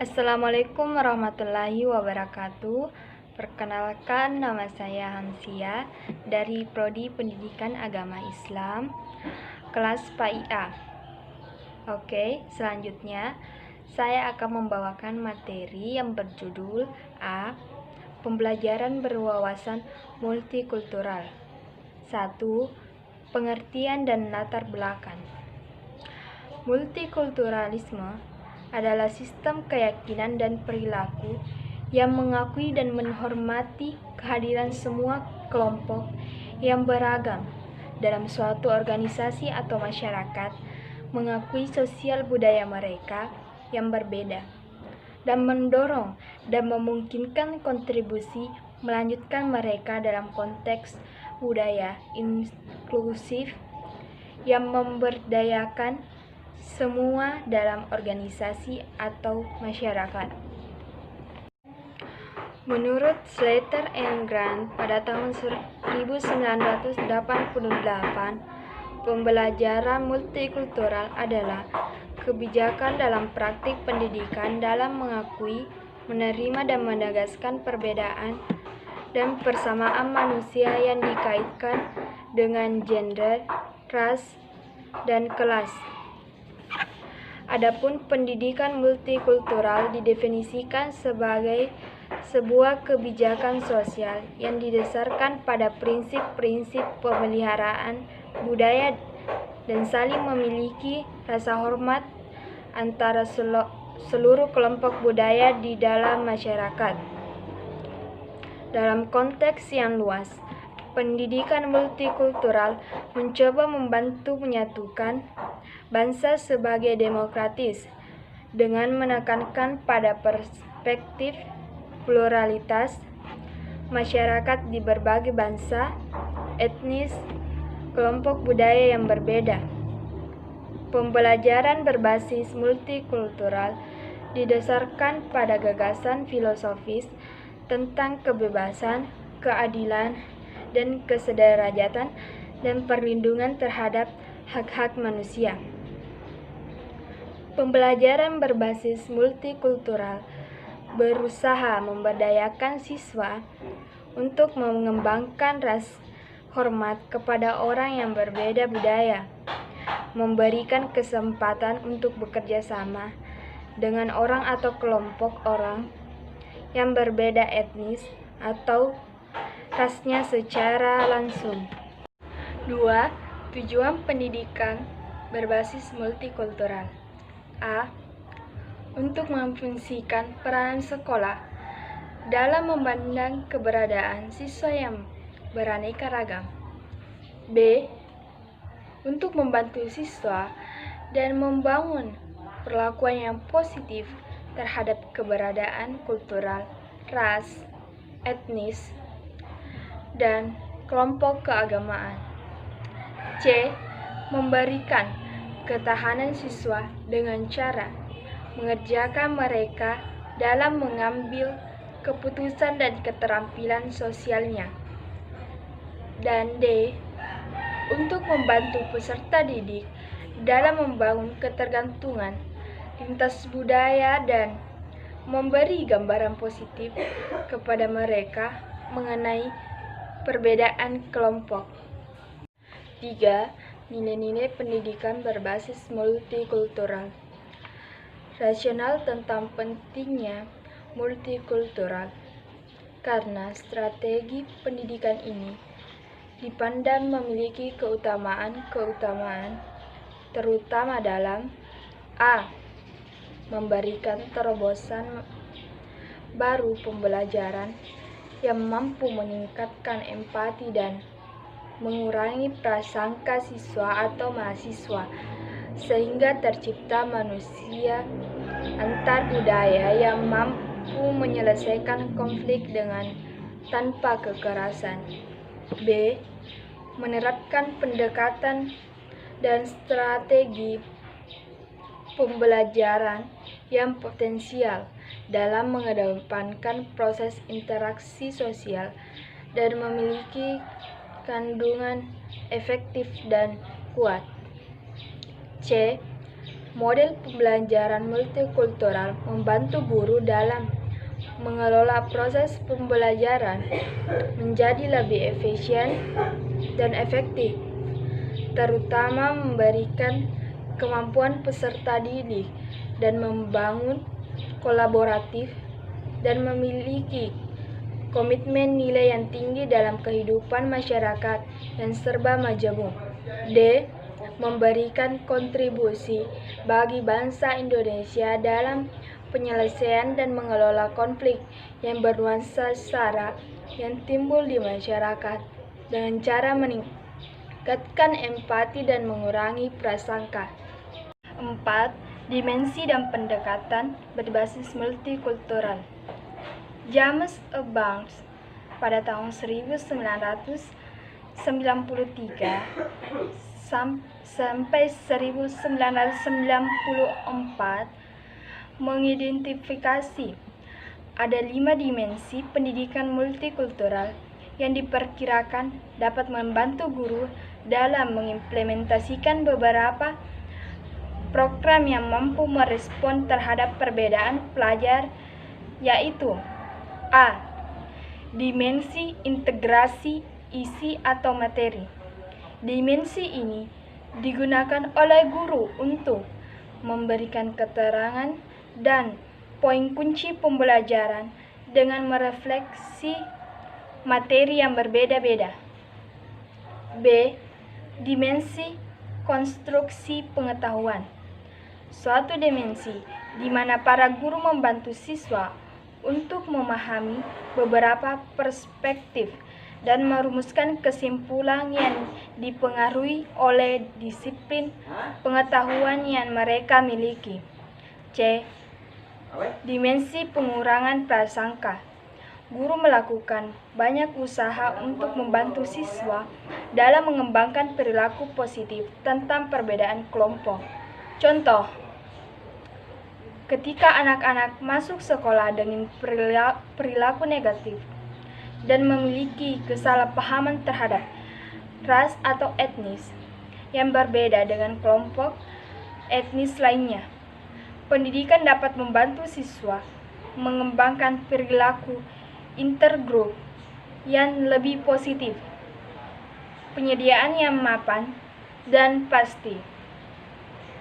Assalamualaikum warahmatullahi wabarakatuh. Perkenalkan, nama saya Hamsia dari Prodi Pendidikan Agama Islam, kelas PAIA. Oke, selanjutnya saya akan membawakan materi yang berjudul A. Pembelajaran berwawasan multikultural. 1. Pengertian dan latar belakang. Multikulturalisme adalah sistem keyakinan dan perilaku yang mengakui dan menghormati kehadiran semua kelompok yang beragam dalam suatu organisasi atau masyarakat, mengakui sosial budaya mereka yang berbeda, dan mendorong dan memungkinkan kontribusi melanjutkan mereka dalam konteks budaya inklusif yang memberdayakan semua dalam organisasi atau masyarakat. Menurut Slater and Grant pada tahun 1988, pembelajaran multikultural adalah kebijakan dalam praktik pendidikan dalam mengakui, menerima dan menegaskan perbedaan dan persamaan manusia yang dikaitkan dengan gender, ras, dan kelas. Adapun pendidikan multikultural didefinisikan sebagai sebuah kebijakan sosial yang didasarkan pada prinsip-prinsip pemeliharaan budaya dan saling memiliki rasa hormat antara seluruh kelompok budaya di dalam masyarakat. Dalam konteks yang luas, pendidikan multikultural mencoba membantu menyatukan bangsa sebagai demokratis dengan menekankan pada perspektif pluralitas masyarakat di berbagai bangsa, etnis, kelompok budaya yang berbeda. Pembelajaran berbasis multikultural didasarkan pada gagasan filosofis tentang kebebasan, keadilan, dan kesederajatan dan perlindungan terhadap hak-hak manusia. Pembelajaran berbasis multikultural berusaha memberdayakan siswa untuk mengembangkan rasa hormat kepada orang yang berbeda budaya, memberikan kesempatan untuk bekerja sama dengan orang atau kelompok orang yang berbeda etnis atau rasnya secara langsung. 2. Tujuan pendidikan berbasis multikultural. A. Untuk memfungsikan peranan sekolah dalam memandang keberadaan siswa yang beraneka ragam. B. Untuk membantu siswa dan membangun perlakuan yang positif terhadap keberadaan kultural, ras, etnis, dan kelompok keagamaan. C. Memberikan ketahanan siswa dengan cara mengerjakan mereka dalam mengambil keputusan dan keterampilan sosialnya. Dan D. Untuk membantu peserta didik dalam membangun ketergantungan lintas budaya dan memberi gambaran positif kepada mereka mengenai perbedaan kelompok. 3. Nilai-nilai pendidikan berbasis multikultural. Rasional tentang pentingnya multikultural karena strategi pendidikan ini dipandang memiliki keutamaan terutama dalam A. Memberikan terobosan baru pembelajaran yang mampu meningkatkan empati dan mengurangi prasangka siswa atau mahasiswa sehingga tercipta manusia antar budaya yang mampu menyelesaikan konflik dengan tanpa kekerasan. B. Menerapkan pendekatan dan strategi pembelajaran yang potensial dalam mengedepankan proses interaksi sosial dan memiliki kandungan efektif dan kuat. C. Model pembelajaran multikultural membantu guru dalam mengelola proses pembelajaran menjadi lebih efisien dan efektif, terutama memberikan kemampuan peserta didik dan membangun kolaboratif dan memiliki komitmen nilai yang tinggi dalam kehidupan masyarakat yang serba majemuk. D. Memberikan kontribusi bagi bangsa Indonesia dalam penyelesaian dan mengelola konflik yang bernuansa sara yang timbul di masyarakat dengan cara meningkatkan empati dan mengurangi prasangka. 4. Dimensi dan pendekatan berbasis multikultural. James A. Barnes pada tahun 1993 sampai 1994 mengidentifikasi ada 5 dimensi pendidikan multikultural yang diperkirakan dapat membantu guru dalam mengimplementasikan beberapa program yang mampu merespon terhadap perbedaan pelajar, yaitu A. Dimensi integrasi isi atau materi. Dimensi ini digunakan oleh guru untuk memberikan keterangan dan poin kunci pembelajaran dengan merefleksi materi yang berbeda-beda. B. Dimensi konstruksi pengetahuan. Suatu dimensi di mana para guru membantu siswa untuk memahami beberapa perspektif dan merumuskan kesimpulan yang dipengaruhi oleh disiplin pengetahuan yang mereka miliki. C. Dimensi pengurangan prasangka. Guru melakukan banyak usaha untuk membantu siswa dalam mengembangkan perilaku positif tentang perbedaan kelompok. Contoh, ketika anak-anak masuk sekolah dengan perilaku negatif dan memiliki kesalahpahaman terhadap ras atau etnis yang berbeda dengan kelompok etnis lainnya, pendidikan dapat membantu siswa mengembangkan perilaku intergrup yang lebih positif, penyediaan yang mapan dan pasti.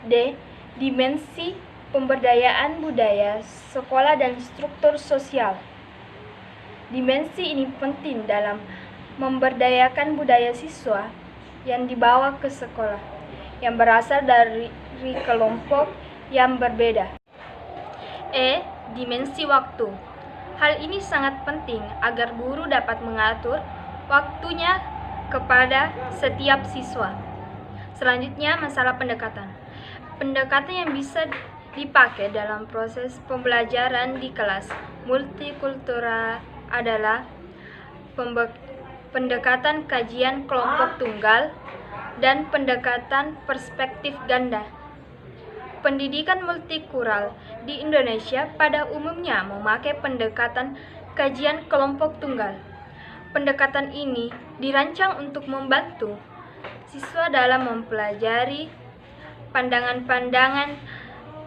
D. Dimensi pemberdayaan budaya, sekolah dan struktur sosial. Dimensi ini penting dalam memberdayakan budaya siswa yang dibawa ke sekolah, yang berasal dari kelompok yang berbeda. E. Dimensi waktu. Hal ini sangat penting agar guru dapat mengatur waktunya kepada setiap siswa. Selanjutnya, masalah pendekatan. Pendekatan yang bisa dipakai dalam proses pembelajaran di kelas multikultural adalah pendekatan kajian kelompok tunggal dan pendekatan perspektif ganda. Pendidikan multikultural di Indonesia pada umumnya memakai pendekatan kajian kelompok tunggal. Pendekatan ini dirancang untuk membantu siswa dalam mempelajari pandangan-pandangan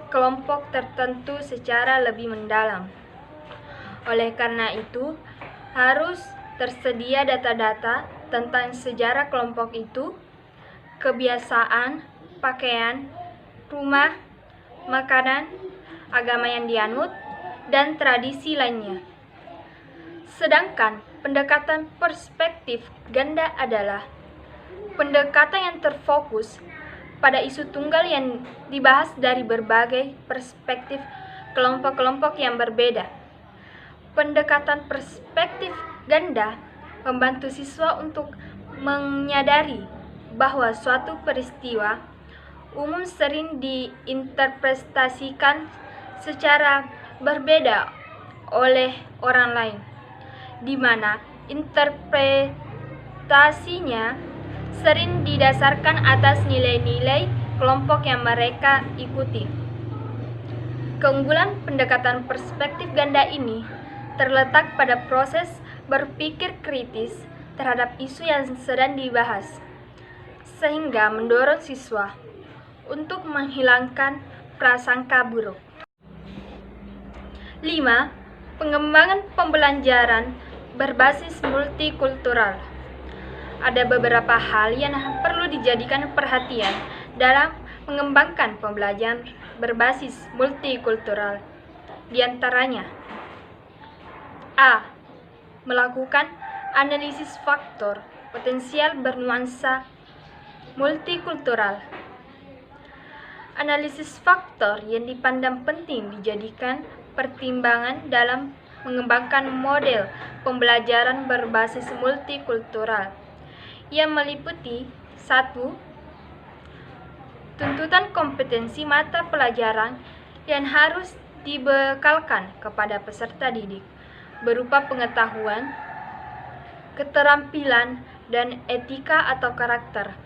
kelompok tertentu secara lebih mendalam. Oleh karena itu, harus tersedia data-data tentang sejarah kelompok itu, kebiasaan, pakaian, rumah, makanan, agama yang dianut, dan tradisi lainnya. Sedangkan pendekatan perspektif ganda adalah pendekatan yang terfokus pada isu tunggal yang dibahas dari berbagai perspektif kelompok-kelompok yang berbeda. Pendekatan perspektif ganda membantu siswa untuk menyadari bahwa suatu peristiwa umum sering diinterpretasikan secara berbeda oleh orang lain, di mana interpretasinya sering didasarkan atas nilai-nilai kelompok yang mereka ikuti. Keunggulan pendekatan perspektif ganda ini terletak pada proses berpikir kritis terhadap isu yang sedang dibahas, sehingga mendorong siswa untuk menghilangkan prasangka buruk. 5. Pengembangan pembelajaran berbasis multikultural. Ada beberapa hal yang perlu dijadikan perhatian dalam mengembangkan pembelajaran berbasis multikultural. Di antaranya: A. Melakukan analisis faktor potensial bernuansa multikultural. Analisis faktor yang dipandang penting dijadikan pertimbangan dalam mengembangkan model pembelajaran berbasis multikultural yang meliputi 1. Tuntutan kompetensi mata pelajaran yang harus dibekalkan kepada peserta didik berupa pengetahuan, keterampilan, dan etika atau karakter.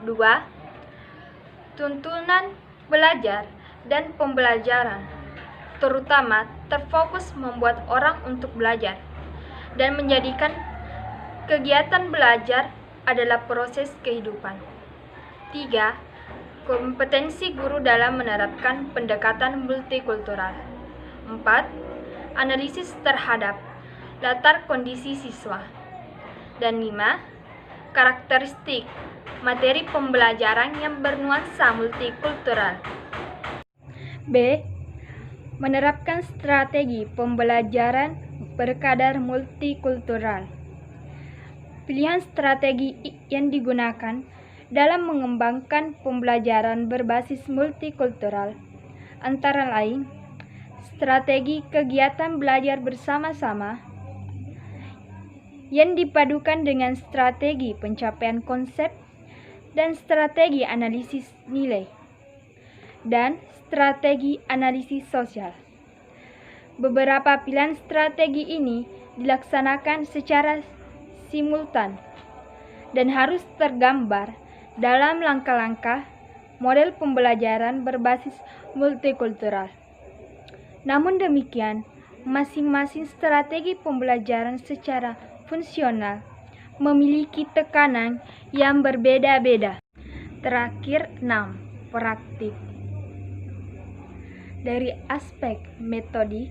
2. Tuntunan belajar dan pembelajaran terutama terfokus membuat orang untuk belajar dan menjadikan kegiatan belajar adalah proses kehidupan. 3. Kompetensi guru dalam menerapkan pendekatan multikultural. 4. Analisis terhadap latar kondisi siswa. Dan 5. Karakteristik materi pembelajaran yang bernuansa multikultural. B. Menerapkan strategi pembelajaran berkadar multikultural. Pilihan strategi yang digunakan dalam mengembangkan pembelajaran berbasis multikultural antara lain strategi kegiatan belajar bersama-sama yang dipadukan dengan strategi pencapaian konsep dan strategi analisis nilai dan strategi analisis sosial. Beberapa pilihan strategi ini dilaksanakan secara simultan dan harus tergambar dalam langkah-langkah model pembelajaran berbasis multikultural. Namun demikian, masing-masing strategi pembelajaran secara fungsional memiliki tekanan yang berbeda-beda. Terakhir, 6. Praktik. Dari aspek metodik,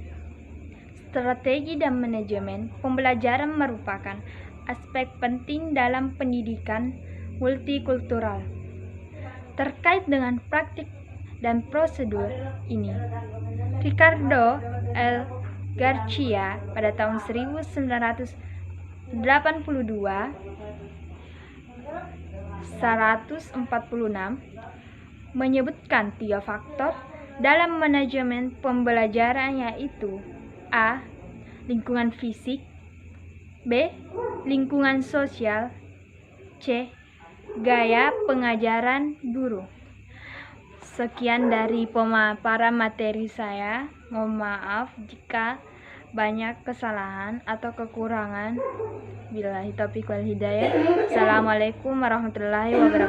strategi dan manajemen pembelajaran merupakan aspek penting dalam pendidikan multikultural. Terkait dengan praktik dan prosedur ini, Ricardo L. Garcia pada tahun 1982 146 menyebutkan 3 faktor dalam manajemen pembelajaran, yaitu A. Lingkungan fisik, B. Lingkungan sosial, C. Gaya pengajaran guru. Sekian dari pemaparan materi saya. Mohon maaf jika banyak kesalahan atau kekurangan. Billahi taufiq wal hidayah. Assalamualaikum warahmatullahi wabarakatuh.